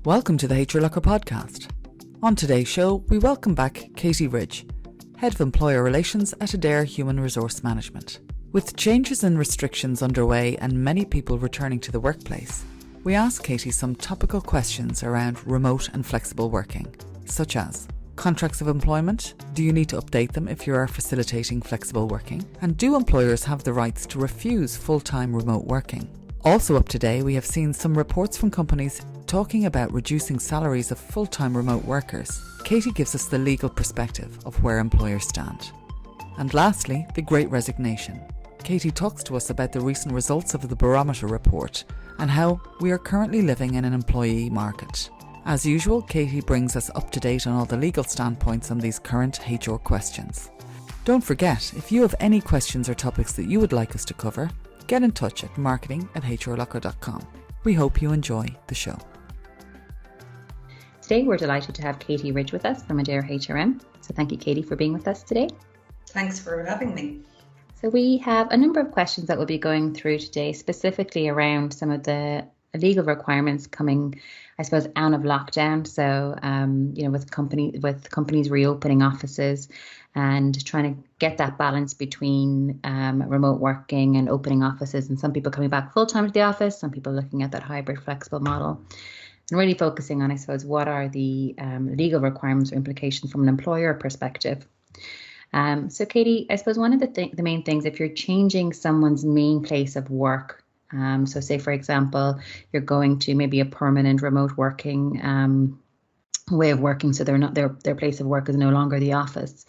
Welcome to the HRLocker podcast. On today's show, we welcome back Katie Ridge, Head of Employer Relations at Adare Human Resource Management. With changes and restrictions underway and many people returning to the workplace, we asked Katie some topical questions around remote and flexible working, such as contracts of employment, do you need to update them if you are facilitating flexible working? And do employers have the rights to refuse full-time remote working? Also up today, we have seen some reports from companies talking about reducing salaries of full-time remote workers. Katie gives us the legal perspective of where employers stand. And lastly, the Great Resignation. Katie talks to us about the recent results of the barometer report and how we are currently living in an employee market. As usual, Katie brings us up to date on all the legal standpoints on these current HR questions. Don't forget, if you have any questions or topics that you would like us to cover, get in touch at marketing@hrlocker.com. We hope you enjoy the show. Today we're delighted to have Katie Ridge with us from Adare HRM. So thank you, Katie, for being with us today. Thanks for having me. So we have a number of questions that we'll be going through today, specifically around some of the legal requirements coming, I suppose, out of lockdown. So, with companies reopening offices and trying to get that balance between remote working and opening offices, and some people coming back full time to the office, some people looking at that hybrid flexible model, and really focusing on, I suppose, what are the legal requirements or implications from an employer perspective. So, Katie, I suppose one of the main things, if you're changing someone's main place of work, so say, for example, you're going to maybe a permanent remote working way of working, so they're not their place of work is no longer the office.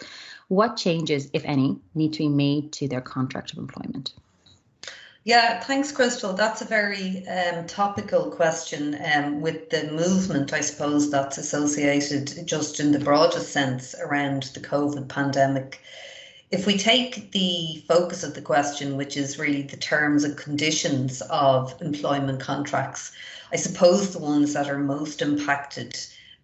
What changes, if any, need to be made to their contract of employment? Yeah, thanks, Crystal. That's a very topical question with the movement, I suppose, that's associated just in the broadest sense around the COVID pandemic. If we take the focus of the question, which is really the terms and conditions of employment contracts, I suppose the ones that are most impacted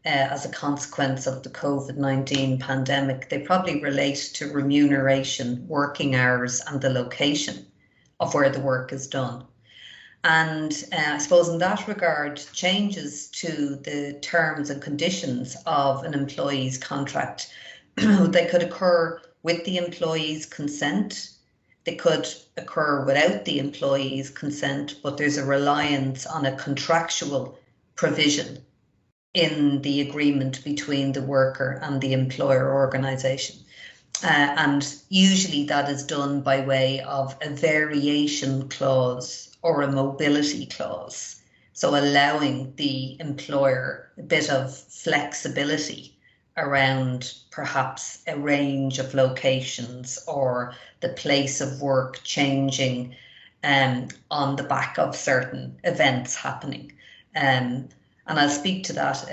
as a consequence of the COVID-19 pandemic, they probably relate to remuneration, working hours, and the location of where the work is done. And I suppose in that regard, changes to the terms and conditions of an employee's contract, they could occur with the employee's consent. They could occur without the employee's consent, but there's a reliance on a contractual provision in the agreement between the worker and the employer organisation. And usually that is done by way of a variation clause or a mobility clause. So allowing the employer a bit of flexibility around perhaps a range of locations or the place of work changing on the back of certain events happening. And I'll speak to that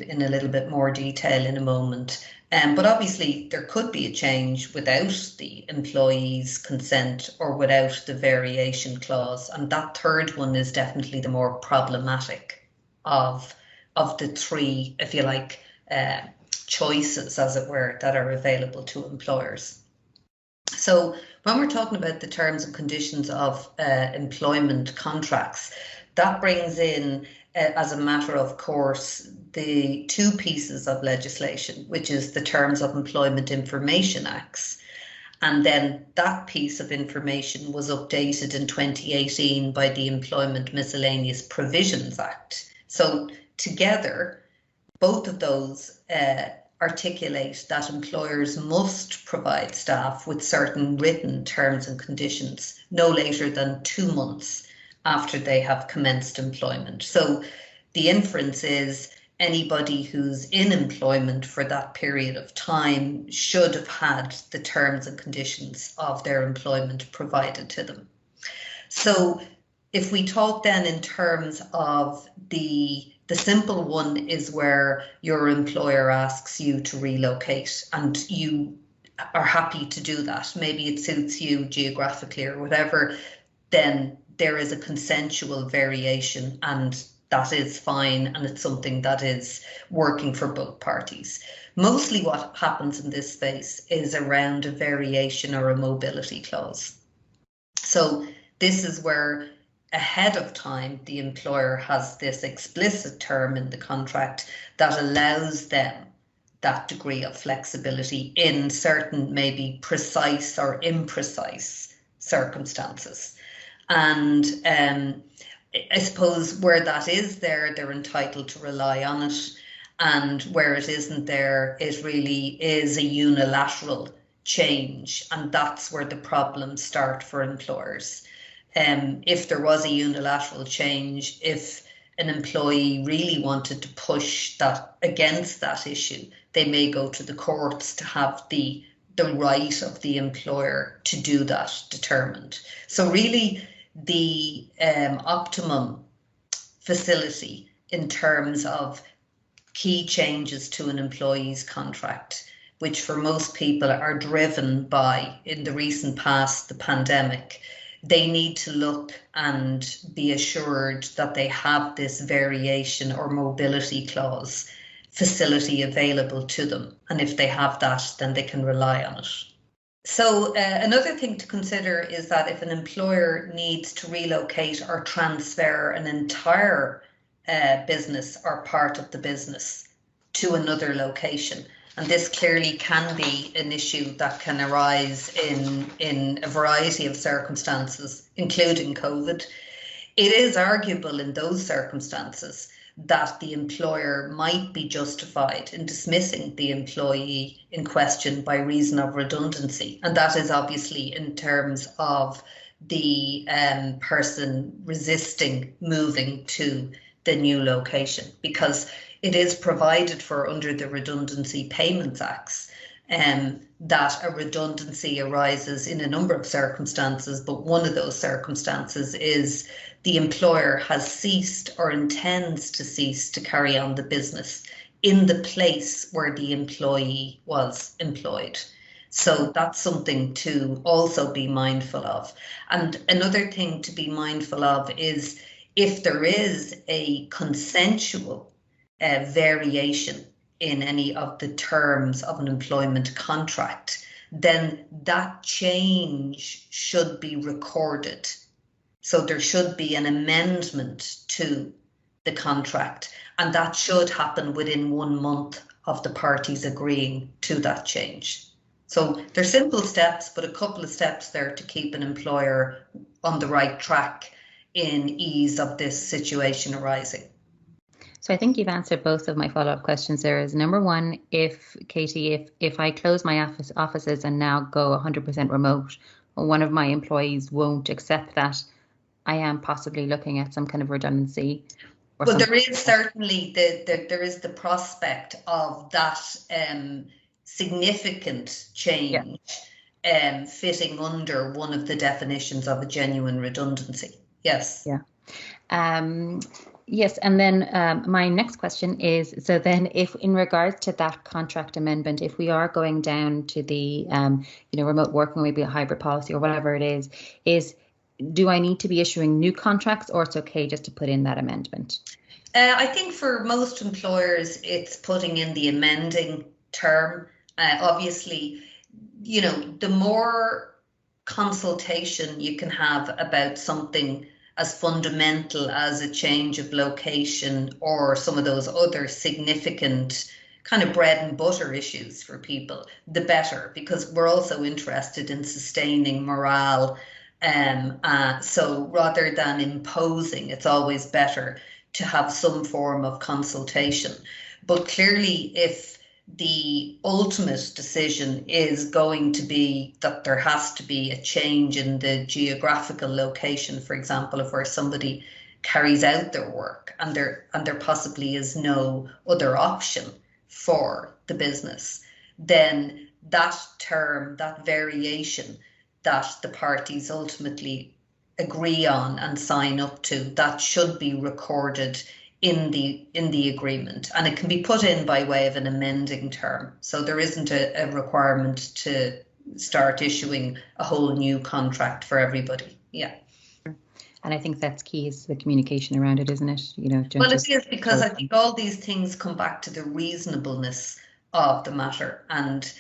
in a little bit more detail in a moment. But obviously there could be a change without the employee's consent or without the variation clause. And that third one is definitely the more problematic of the three, if you like, choices, as it were, that are available to employers. So when we're talking about the terms and conditions of employment contracts, that brings in, as a matter of course, the two pieces of legislation, which is the Terms of Employment Information Acts. And then that piece of information was updated in 2018 by the Employment Miscellaneous Provisions Act. So together, both of those articulate that employers must provide staff with certain written terms and conditions no later than 2 months after they have commenced employment. So the inference is anybody who's in employment for that period of time should have had the terms and conditions of their employment provided to them. So if we talk then in terms of the simple one is where your employer asks you to relocate and you are happy to do that. Maybe it suits you geographically or whatever, then there is a consensual variation and that is fine, and it's something that is working for both parties. Mostly what happens in this space is around a variation or a mobility clause. So this is where ahead of time, the employer has this explicit term in the contract that allows them that degree of flexibility in certain maybe precise or imprecise circumstances. And I suppose where that is there, they're entitled to rely on it. And where it isn't there, it really is a unilateral change. And that's where the problems start for employers. If there was a unilateral change, if an employee really wanted to push that against that issue, they may go to the courts to have the right of the employer to do that determined. So really the optimum facility in terms of key changes to an employee's contract, which for most people are driven by, in the recent past, the pandemic, they need to look and be assured that they have this variation or mobility clause facility available to them. And if they have that, then they can rely on it. So another thing to consider is that if an employer needs to relocate or transfer an entire business or part of the business to another location, and this clearly can be an issue that can arise in a variety of circumstances, including COVID. It is arguable in those circumstances that the employer might be justified in dismissing the employee in question by reason of redundancy. And that is obviously in terms of the person resisting moving to the new location, because it is provided for under the Redundancy Payments Acts that a redundancy arises in a number of circumstances, but one of those circumstances is the employer has ceased or intends to cease to carry on the business in the place where the employee was employed. So that's something to also be mindful of. And another thing to be mindful of is if there is a consensual variation in any of the terms of an employment contract, then that change should be recorded. So there should be an amendment to the contract, and that should happen within 1 month of the parties agreeing to that change. So they're simple steps, but a couple of steps there to keep an employer on the right track in ease of this situation arising. So I think you've answered both of my follow-up questions there. Is number one, Katie, if I close my offices and now go 100% remote, one of my employees won't accept that, I am possibly looking at some kind of redundancy. Well, there is certainly there is the prospect of that significant change fitting under one of the definitions of a genuine redundancy. Yes. Yeah. Yes, and then my next question is, so then if in regards to that contract amendment, if we are going down to the remote working, maybe a hybrid policy or whatever it is do I need to be issuing new contracts, or it's okay just to put in that amendment? I think for most employers, it's putting in the amending term. Obviously, the more consultation you can have about something as fundamental as a change of location or some of those other significant kind of bread and butter issues for people, the better, because we're also interested in sustaining morale. So rather than imposing, it's always better to have some form of consultation. But clearly, if the ultimate decision is going to be that there has to be a change in the geographical location, for example, of where somebody carries out their work, and there possibly is no other option for the business, then that term, that variation that the parties ultimately agree on and sign up to, that should be recorded in the agreement, and it can be put in by way of an amending term. So there isn't a requirement to start issuing a whole new contract for everybody. Yeah. And I think that's key, is the communication around it, isn't it? Well, it is, because I think all these things come back to the reasonableness of the matter. And,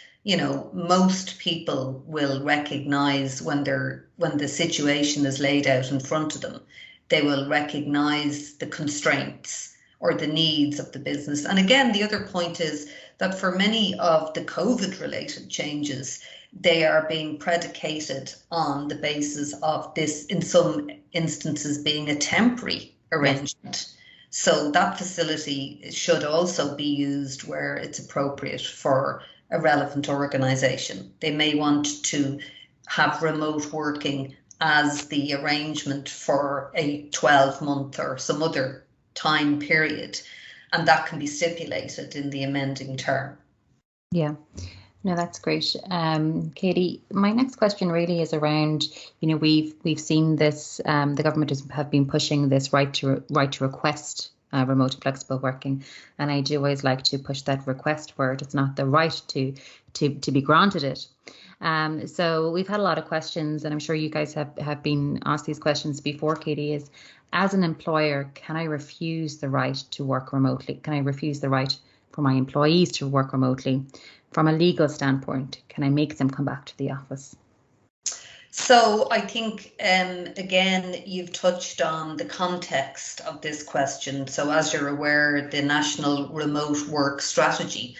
most people will recognise when the situation is laid out in front of them, They will recognise the constraints or the needs of the business. And again, the other point is that for many of the COVID-related changes, they are being predicated on the basis of this, in some instances, being a temporary arrangement. Yes. So that facility should also be used where it's appropriate for a relevant organisation. They may want to have remote working as the arrangement for a 12-month or some other time period, and that can be stipulated in the amending term. Yeah. No, that's great. Katie, my next question really is around, we've seen this, the government have been pushing this right to request remote and flexible working. And I do always like to push that request word. It's not the right to be granted it. So we've had a lot of questions, and I'm sure you guys have been asked these questions before, Katie, is as an employer, can I refuse the right to work remotely? Can I refuse the right for my employees to work remotely? From a legal standpoint, can I make them come back to the office? So I think, again, you've touched on the context of this question. So as you're aware, the National Remote Work Strategy,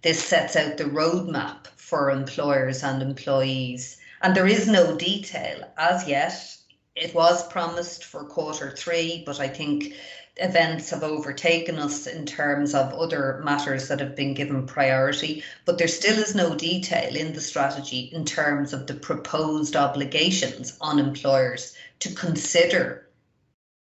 this sets out the roadmap for employers and employees. And there is no detail as yet. It was promised for Q3, but I think events have overtaken us in terms of other matters that have been given priority, but there still is no detail in the strategy in terms of the proposed obligations on employers to consider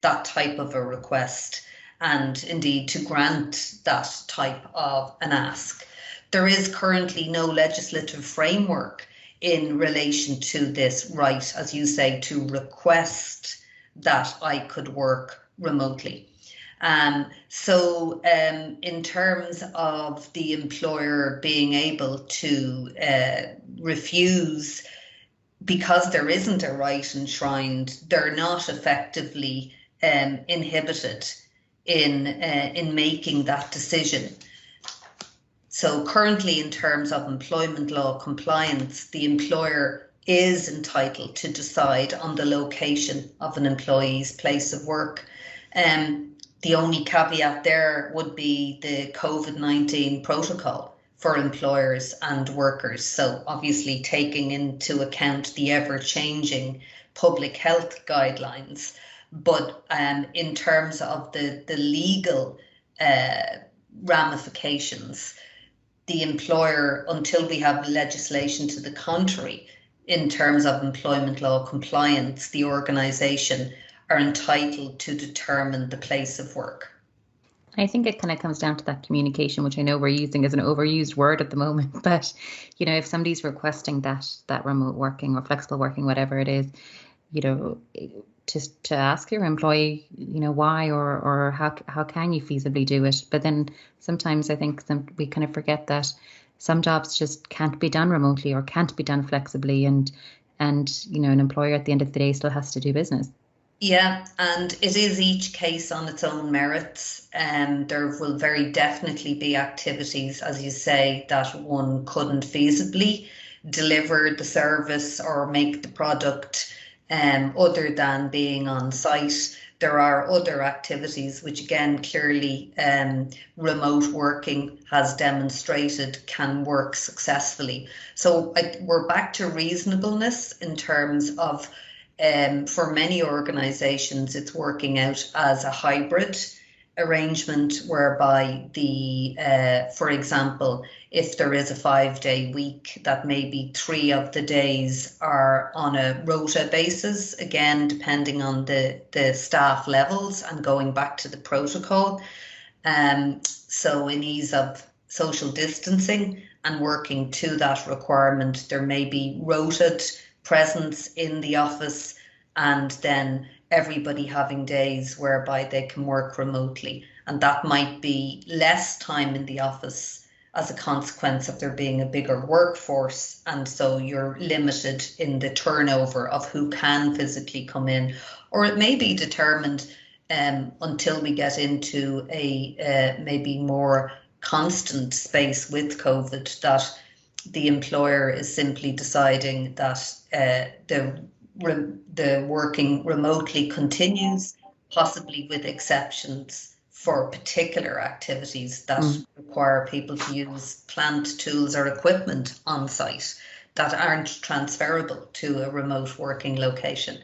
that type of a request and indeed to grant that type of an ask. There is currently no legislative framework in relation to this right, as you say, to request that I could work remotely. So in terms of the employer being able to refuse, because there isn't a right enshrined, they're not effectively inhibited in making that decision. So currently, in terms of employment law compliance, the employer is entitled to decide on the location of an employee's place of work. The only caveat there would be the COVID-19 protocol for employers and workers. So obviously taking into account the ever-changing public health guidelines. But in terms of the legal ramifications, the employer, until we have legislation to the contrary, in terms of employment law compliance, the organisation are entitled to determine the place of work. I think it kind of comes down to that communication, which I know we're using as an overused word at the moment. But, if somebody's requesting that remote working or flexible working, whatever it is, just to ask your employee, why or how can you feasibly do it? But then sometimes I think we kind of forget that some jobs just can't be done remotely or can't be done flexibly. And an employer at the end of the day still has to do business. Yeah, and it is each case on its own merits. There will very definitely be activities, as you say, that one couldn't feasibly deliver the service or make the product other than being on site. There are other activities which, again, clearly remote working has demonstrated can work successfully. So we're back to reasonableness in terms of for many organisations, it's working out as a hybrid arrangement whereby for example, if there is a 5-day week, that maybe 3 of the days are on a rota basis, again, depending on the staff levels and going back to the protocol. So in ease of social distancing and working to that requirement, there may be rotated presence in the office and then everybody having days whereby they can work remotely. And that might be less time in the office as a consequence of there being a bigger workforce. And so you're limited in the turnover of who can physically come in, or it may be determined until we get into a maybe more constant space with COVID, that the employer is simply deciding that the the working remotely continues, possibly with exceptions for particular activities that require people to use plant, tools or equipment on site that aren't transferable to a remote working location.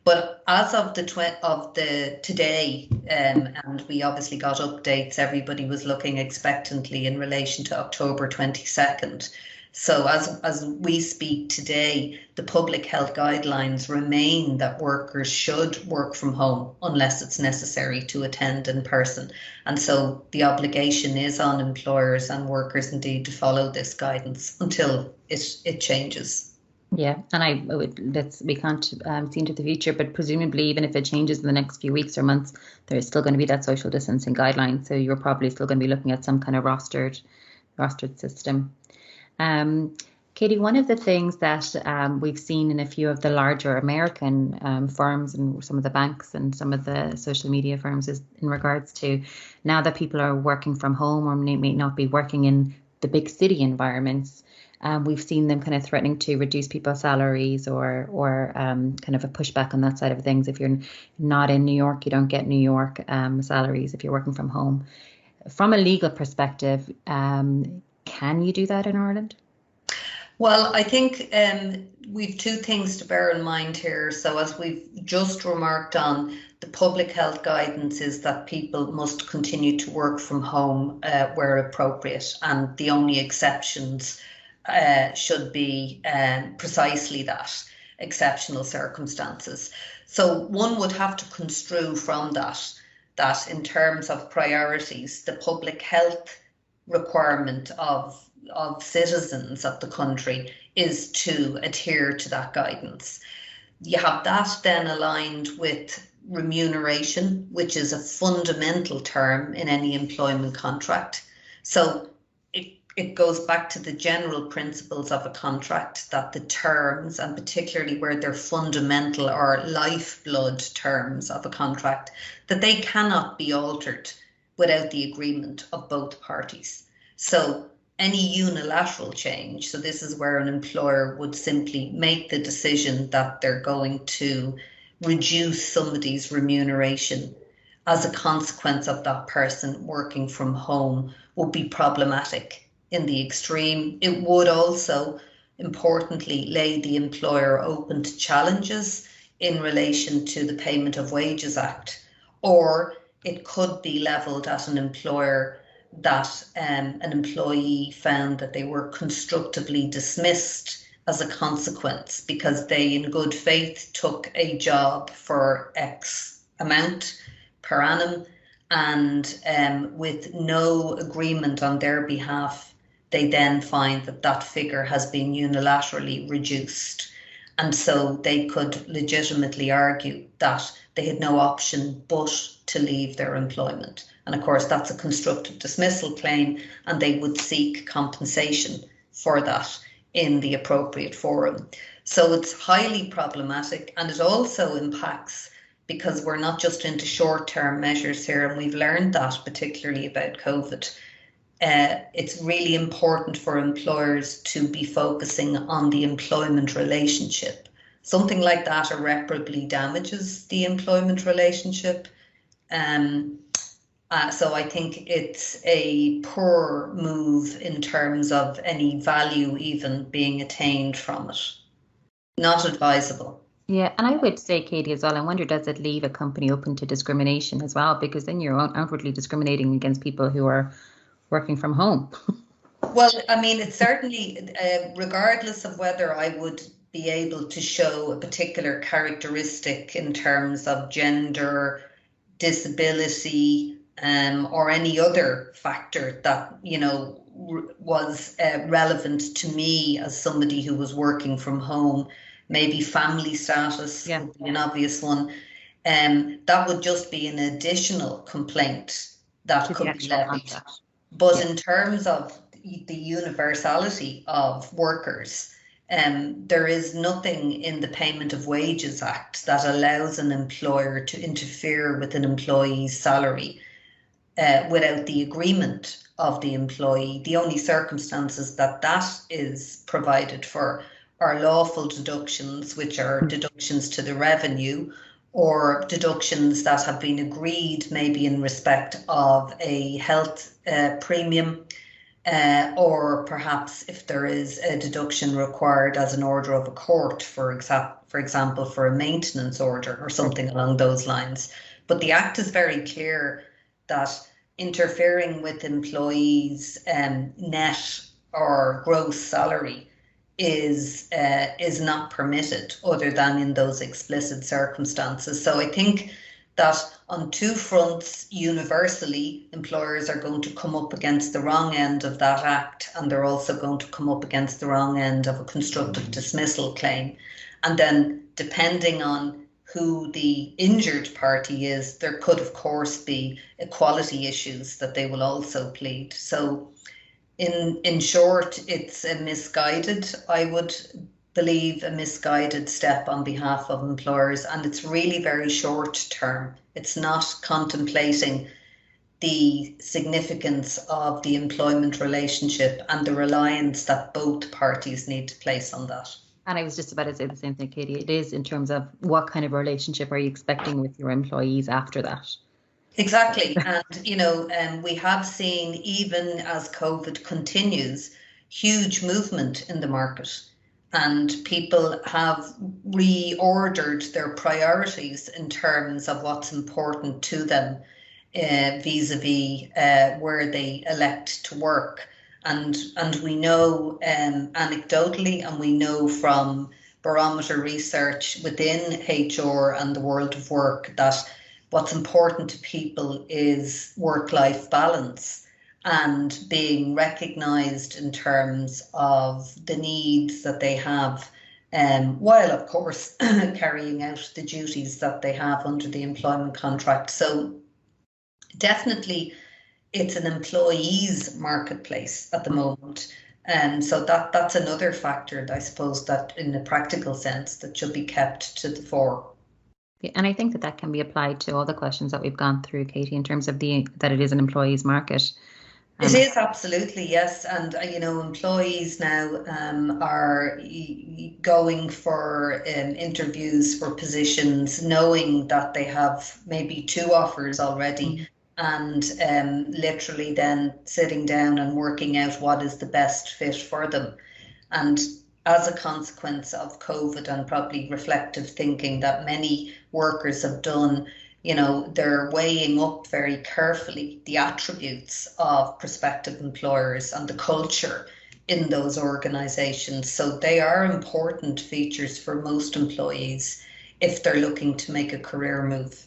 But as of the today, and we obviously got updates, everybody was looking expectantly in relation to October 22nd. So as we speak today, the public health guidelines remain that workers should work from home unless it's necessary to attend in person. And so the obligation is on employers and workers indeed to follow this guidance until it changes. Yeah, and we can't see into the future, but presumably even if it changes in the next few weeks or months, there's still going to be that social distancing guideline. So you're probably still going to be looking at some kind of rostered system. Katie, one of the things that we've seen in a few of the larger American firms and some of the banks and some of the social media firms is in regards to now that people are working from home or may not be working in the big city environments. We've seen them kind of threatening to reduce people's salaries or kind of a pushback on that side of things. If you're not in New York, you don't get New York salaries if you're working from home. From a legal perspective, can you do that in Ireland? Well, I think we've two things to bear in mind here. So as we've just remarked on, the public health guidance is that people must continue to work from home where appropriate, and the only exceptions should be precisely that, exceptional circumstances. So one would have to construe from that in terms of priorities, the public health requirement of citizens of the country is to adhere to that guidance. You have that then aligned with remuneration, which is a fundamental term in any employment contract. So it goes back to the general principles of a contract, that the terms, and particularly where they're fundamental or lifeblood terms of a contract, that they cannot be altered without the agreement of both parties. So any unilateral change, so this is where an employer would simply make the decision that they're going to reduce somebody's remuneration as a consequence of that person working from home, would be problematic in the extreme. It would also, importantly, lay the employer open to challenges in relation to the Payment of Wages Act, or it could be levelled at an employer that an employee found that they were constructively dismissed as a consequence because they in good faith took a job for X amount per annum, and with no agreement on their behalf, they then find that that figure has been unilaterally reduced. And so they could legitimately argue that they had no option but to leave their employment. And of course, that's a constructive dismissal claim, and they would seek compensation for that in the appropriate forum. So it's highly problematic, and it also impacts, because we're not just into short-term measures here, and we've learned that particularly about COVID. It's really important for employers to be focusing on the employment relationship. Something like that irreparably damages the employment relationship. So I think it's a poor move in terms of any value even being attained from it. Not advisable. Yeah, and I would say, Katie, as well, I wonder, does it leave a company open to discrimination as well? Because then you're outwardly discriminating against people who are working from home. Well, I mean, it's certainly, regardless of whether I would be able to show a particular characteristic in terms of gender, disability, or any other factor that, you know, was relevant to me as somebody who was working from home, maybe family status would be an obvious one. That would just be an additional complaint that could be levied. But in terms of the universality of workers, there is nothing in the Payment of Wages Act that allows an employer to interfere with an employee's salary without the agreement of the employee. The only circumstances that is provided for are lawful deductions, which are deductions to the revenue, or deductions that have been agreed maybe in respect of a health premium, or perhaps if there is a deduction required as an order of a court, for example, for a maintenance order or something along those lines. But the Act is very clear that interfering with employees' net or gross salary is not permitted other than in those explicit circumstances. So I think that on two fronts, universally, employers are going to come up against the wrong end of that Act, and they're also going to come up against the wrong end of a constructive dismissal claim. And then depending on who the injured party is, there could of course be equality issues that they will also plead. So in short, it's a misguided, I would believe, a misguided step on behalf of employers, and it's really very short term. It's not contemplating the significance of the employment relationship and the reliance that both parties need to place on that. And I was just about to say the same thing, Katie. It is in terms of what kind of relationship are you expecting with your employees after that? Exactly. And, we have seen, even as COVID continues, huge movement in the market. And people have reordered their priorities in terms of what's important to them vis-a-vis where they elect to work. And we know anecdotally, and we know from barometer research within HR and the world of work, that what's important to people is work-life balance and being recognised in terms of the needs that they have, while of course carrying out the duties that they have under the employment contract. So definitely it's an employees marketplace at the moment. And so that's another factor, I suppose, that in a practical sense that should be kept to the fore. Yeah, and I think that can be applied to all the questions that we've gone through, Katie, in terms of that it is an employees market. It is, absolutely, yes. And, employees now are going for interviews for positions, knowing that they have maybe two offers already, and literally then sitting down and working out what is the best fit for them. And as a consequence of COVID and probably reflective thinking that many workers have done, they're weighing up very carefully the attributes of prospective employers and the culture in those organisations. So they are important features for most employees if they're looking to make a career move.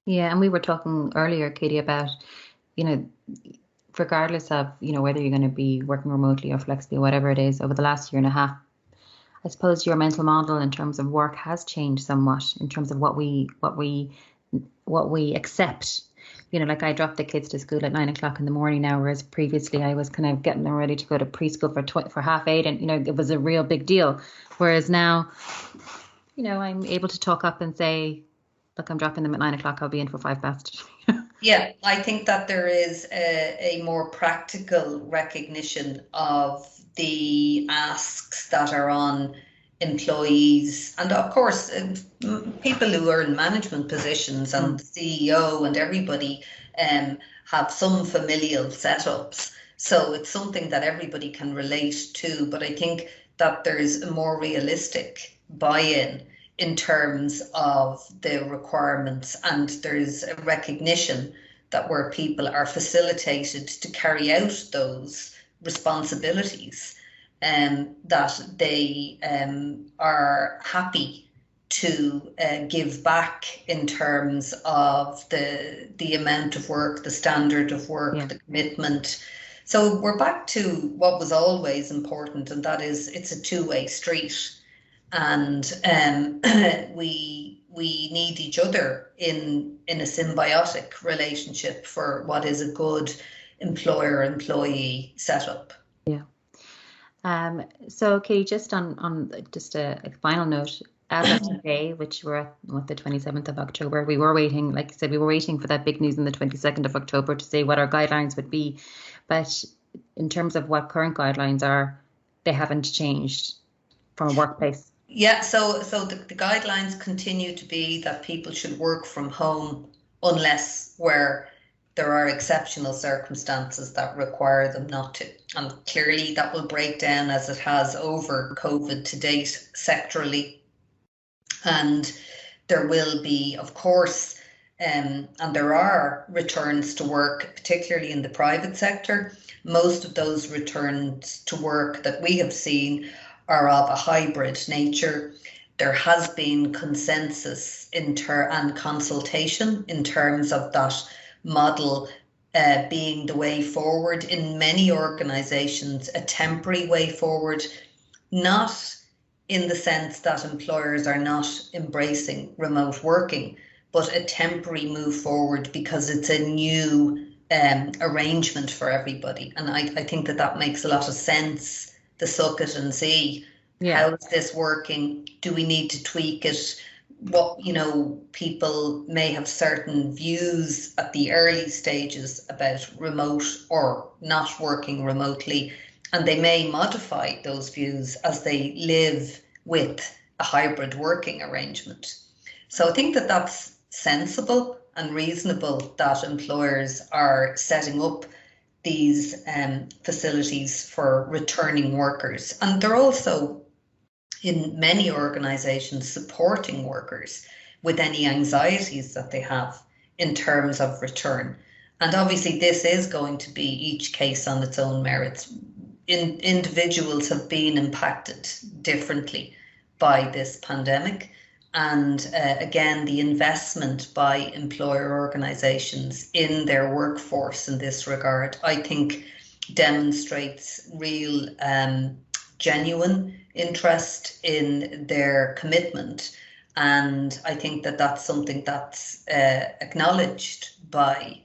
Yeah, and we were talking earlier, Katie, about, regardless of, whether you're going to be working remotely or flexibly, whatever it is, over the last year and a half, I suppose your mental model in terms of work has changed somewhat in terms of what we accept. Like I dropped the kids to school at 9 o'clock in the morning now, whereas previously I was kind of getting them ready to go to preschool for 8:30, and it was a real big deal. Whereas now, I'm able to talk up and say, look, I'm dropping them at 9 o'clock. I'll be in for 5:15. Yeah, I think that there is a more practical recognition of the asks that are on employees, and of course people who are in management positions and the CEO and everybody have some familial setups, so it's something that everybody can relate to. But I think that there's a more realistic buy-in in terms of the requirements, and there's a recognition that where people are facilitated to carry out those responsibilities, that they are happy to give back in terms of the amount of work, the standard of work, the commitment. So we're back to what was always important, and that is it's a two-way street. And we need each other in a symbiotic relationship for what is a good employer-employee setup. Yeah. So, Katie, just on just a final note, as of today, which we're at the 27th of October, we were waiting, like I said, we were waiting for that big news on the 22nd of October to say what our guidelines would be. But in terms of what current guidelines are, they haven't changed. from a workplace? Yeah, so the guidelines continue to be that people should work from home unless where there are exceptional circumstances that require them not to. And clearly that will break down as it has over COVID to date sectorally. And there will be, of course, and there are returns to work, particularly in the private sector. Most of those returns to work that we have seen are of a hybrid nature. There has been consensus and consultation in terms of that model being the way forward. In many organisations, a temporary way forward, not in the sense that employers are not embracing remote working, but a temporary move forward because it's a new arrangement for everybody. And I think that makes a lot of sense, to suck it and see, how is this working? Do we need to tweak it? What, people may have certain views at the early stages about remote or not working remotely, and they may modify those views as they live with a hybrid working arrangement. So I think that that's sensible and reasonable that employers are setting up these facilities for returning workers. And they're also, in many organisations, supporting workers with any anxieties that they have in terms of return. And obviously this is going to be each case on its own merits. Individuals have been impacted differently by this pandemic. And again, the investment by employer organisations in their workforce in this regard, I think, demonstrates real genuine interest in their commitment. And I think that that's something that's acknowledged by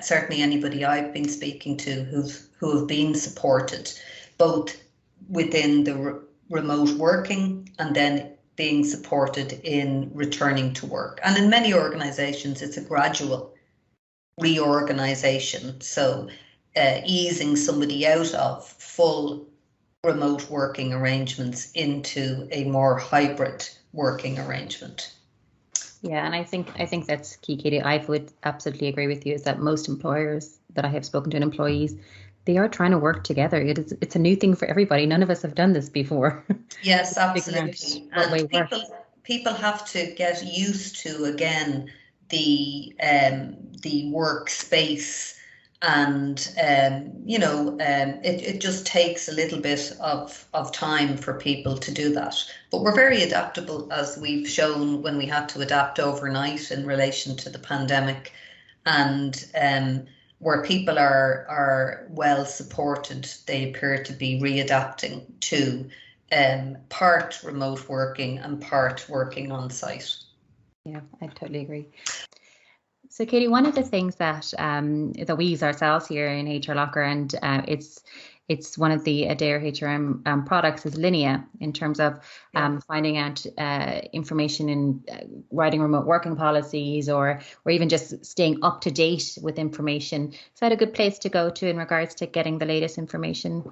certainly anybody I've been speaking to who have been supported, both within the remote working and then being supported in returning to work. And in many organisations, it's a gradual reorganisation. So easing somebody out of full remote working arrangements into a more hybrid working arrangement. Yeah, and I think that's key, Katie. I would absolutely agree with you, is that most employers that I have spoken to and employees, they are trying to work together. It's a new thing for everybody. None of us have done this before. Yes, absolutely. And people have to get used to, again, the workspace, and it just takes a little bit of time for people to do that. But we're very adaptable, as we've shown when we had to adapt overnight in relation to the pandemic, and where people are well supported, they appear to be readapting to part remote working and part working on site. Yeah, I totally agree. So, Katie, one of the things that we use ourselves here in HRLocker, and it's one of the Adare HRM products, is Linea, in terms of finding out information in writing remote working policies, or even just staying up to date with information. Is that a good place to go to in regards to getting the latest information?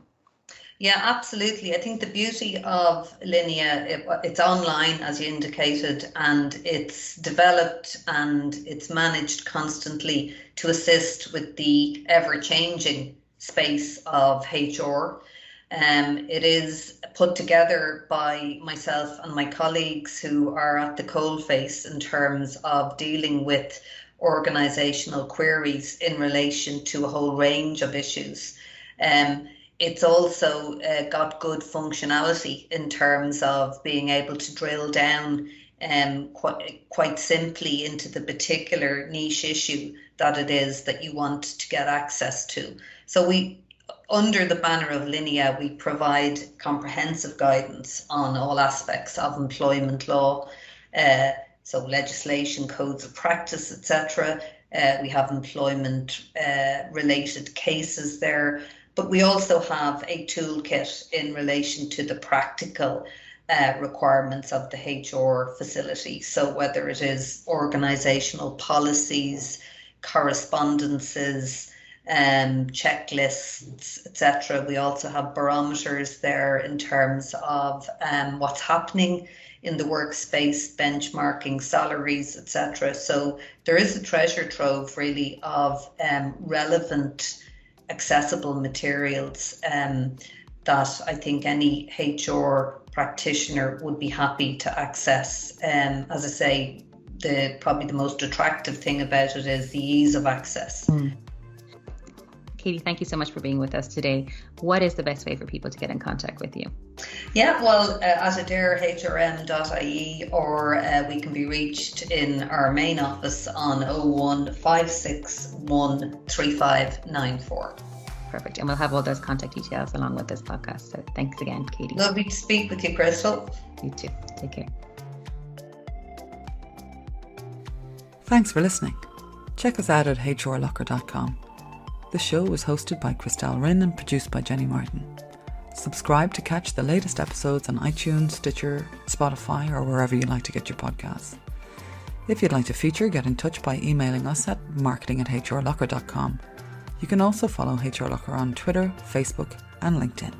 Yeah, absolutely. I think the beauty of Linea, it's online, as you indicated, and it's developed and it's managed constantly to assist with the ever-changing space of HR. It is put together by myself and my colleagues who are at the coalface in terms of dealing with organisational queries in relation to a whole range of issues. It's also got good functionality in terms of being able to drill down quite simply into the particular niche issue that it is that you want to get access to. So we, under the banner of Linea, we provide comprehensive guidance on all aspects of employment law, so legislation, codes of practice, etc. We have employment related cases there. But we also have a toolkit in relation to the practical requirements of the HR facility. So whether it is organisational policies, correspondences, checklists, etc. We also have barometers there in terms of what's happening in the workspace, benchmarking, salaries, etc. So there is a treasure trove really of relevant, accessible materials that I think any HR practitioner would be happy to access. As I say, probably the most attractive thing about it is the ease of access. Katie, thank you so much for being with us today. What is the best way for people to get in contact with you? Yeah, well, at adarehrm.ie, or we can be reached in our main office on 01 561 3594. Perfect. And we'll have all those contact details along with this podcast. So thanks again, Katie. Lovely to speak with you, Crystal. You too. Take care. Thanks for listening. Check us out at HRLocker.com. The show was hosted by Christelle Rinn and produced by Jenny Martin. Subscribe to catch the latest episodes on iTunes, Stitcher, Spotify, or wherever you like to get your podcasts. If you'd like to feature, get in touch by emailing us at marketing@HRLocker.com. You can also follow HRLocker on Twitter, Facebook, and LinkedIn.